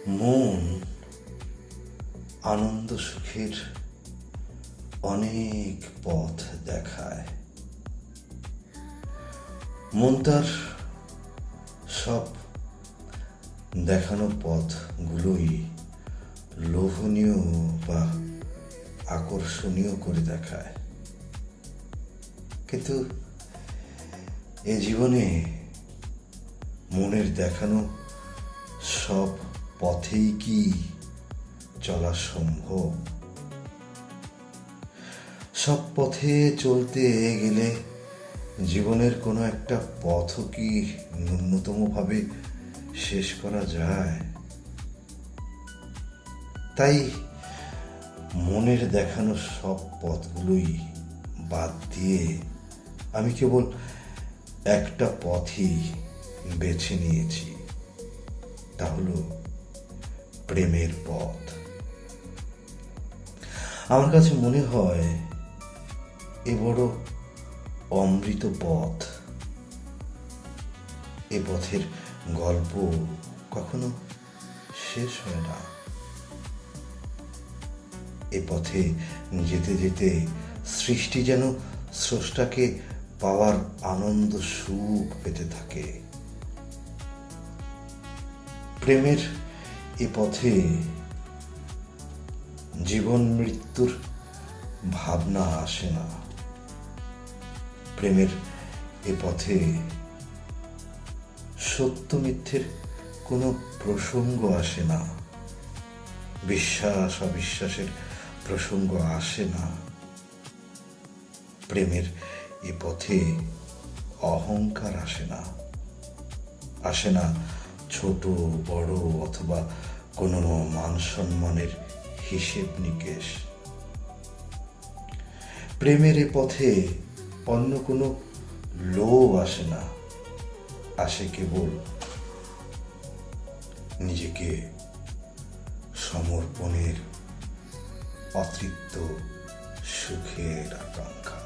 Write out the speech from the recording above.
মন আনন্দ সুখের অনেক পথ দেখায়। মন তার সব দেখানো পথগুলোই লোভনীয় বা আকর্ষণীয় করে দেখায়, কিন্তু এ জীবনে মনের দেখানো সব পথেই কি চলা সম্ভব? সব পথে চলতে গেলে জীবনের কোনো একটা পথও কি ন্যূনতমভাবে শেষ করা যায়? তাই মনের দেখানো সব পথগুলোই বাদ দিয়ে আমি কেবল একটা পথই বেছে নিয়েছি, তা হলো প্রেমের পথ। আমার কাছে মনে হয় এ বড় অমৃত পথ। এ পথের গল্প কখনো শেষ হয় না। এ পথে যেতে যেতে সৃষ্টি যেন স্রষ্টাকে পাওয়ার আনন্দ সুখ পেতে থাকে। প্রেমের এ পথে জীবন মৃত্যুর ভাবনা আসে না। প্রেমের এ পথে সত্য মিথ্যের কোনো প্রসঙ্গ আসে না। বিশ্বাস অবিশ্বাসের প্রসঙ্গ আসে না। প্রেমের এ পথে অহংকার আসে না। আসে না ছোট বড় অথবা কোনো মান সম্মানের হিসেব নিকেশ। প্রেমের এ পথে অন্য কোনো লোভ আসে না। আসে কেবল নিজেকে সমর্পণের অতৃপ্ত সুখের আকাঙ্ক্ষা।